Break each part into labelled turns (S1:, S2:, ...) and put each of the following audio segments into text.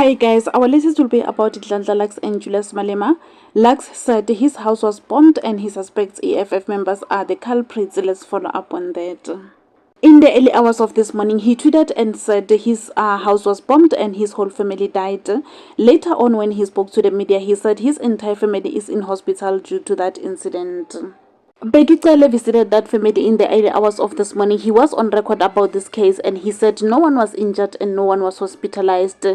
S1: Hi guys, our latest will be about Nhlanhla Lux and Julius Malema. Lux said his house was bombed and he suspects EFF members are the culprits. Let's follow up on that. In the early hours of this morning, he tweeted and said his house was bombed and his whole family died. Later on, when he spoke to the media, he said his entire family is in hospital due to that incident. Bekicele visited that family in the early hours of this morning. He was on record about this case and he said no one was injured and no one was hospitalized.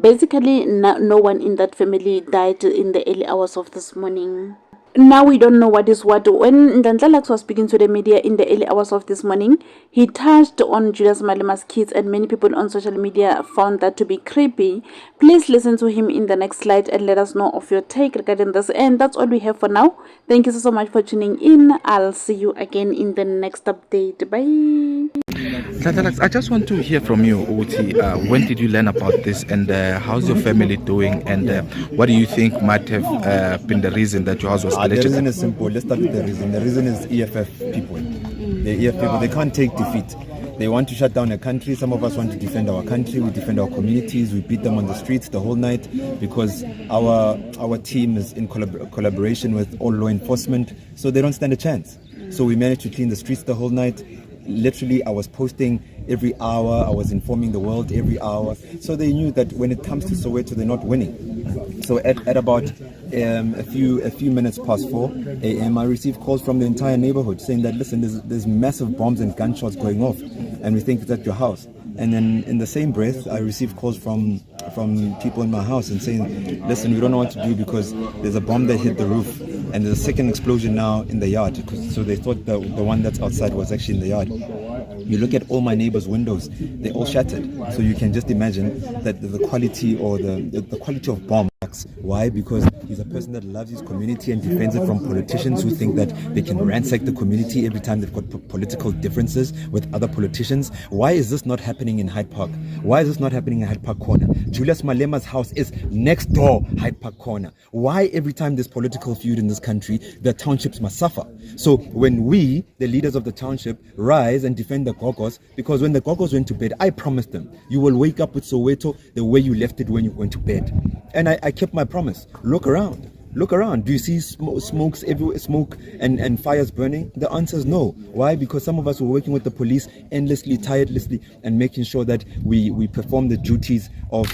S1: Basically, no one in that family died in the early hours of this morning. Now we don't know what is what. When Nhlanhla Lux was speaking to the media in the early hours of this morning, he touched on Julius Malema's kids and many people on social media found that to be creepy. Please listen to him in the next slide and let us know of your take regarding this. And that's all we have for now. Thank you so much for tuning in. I'll see you again in the next update. Bye.
S2: Nhlanhla Lux, I just want to hear from you, Uti. When did you learn about this and how's your family doing and what do you think might have been the reason that your house was
S3: The reason is simple. Let's start with the reason. The reason is EFF people. The EFF people, they can't take defeat. They want to shut down a country. Some of us want to defend our country. We defend our communities. We beat them on the streets the whole night because our team is in collaboration with all law enforcement. So they don't stand a chance. So we managed to clean the streets the whole night. Literally, I was posting every hour. I was informing the world every hour. So they knew that when it comes to Soweto, they're not winning. So at about a few minutes past 4 a.m., I received calls from the entire neighborhood saying that, listen, there's massive bombs and gunshots going off, and we think it's at your house. And then in the same breath, I received calls from people in my house and saying, listen, we don't know what to do because there's a bomb that hit the roof and there's a second explosion now in the yard. So they thought the one that's outside was actually in the yard. You look at all my neighbors' windows, they're all shattered. So you can just imagine that the quality or the quality of bomb. Why? Because he's a person that loves his community and defends it from politicians who think that they can ransack the community every time they've got political differences with other politicians. Why is this not happening in Hyde Park? Why is this not happening in Hyde Park Corner? Julius Malema's house is next door, Hyde Park Corner. Why every time there's political feud in this country, the townships must suffer? So when we, the leaders of the township, rise and defend the Gogos, because when the Gogos went to bed, I promised them, you will wake up with Soweto the way you left it when you went to bed. And I kept my promise. Look around. Look around. Do you see smokes everywhere, smoke and fires burning? The answer is no. Why? Because some of us were working with the police endlessly, tirelessly, and making sure that we perform the duties of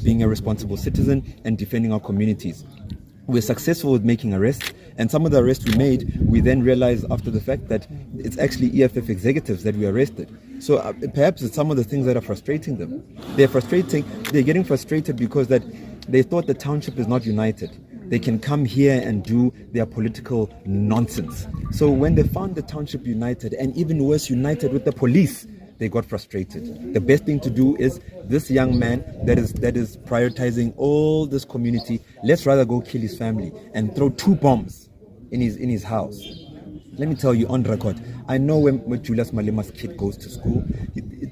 S3: being a responsible citizen and defending our communities. We're successful with making arrests, and some of the arrests we made, we then realized after the fact that it's actually EFF executives that we arrested. So perhaps it's some of the things that are frustrating them. They're getting frustrated because that they thought the township is not united. They can come here and do their political nonsense. So when they found the township united, and even worse, united with the police, they got frustrated. The best thing to do is this young man that is prioritizing all this community, let's rather go kill his family and throw 2 bombs in his house. Let me tell you on record, I know when Julius Malema's kid goes to school,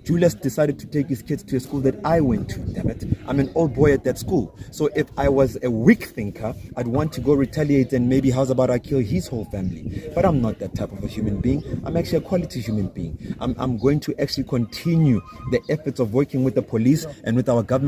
S3: Julius decided to take his kids to a school that I went to, damn it. I'm an old boy at that school. So if I was a weak thinker, I'd want to go retaliate and maybe how's about I kill his whole family. But I'm not that type of a human being. I'm actually a quality human being. I'm going to actually continue the efforts of working with the police and with our government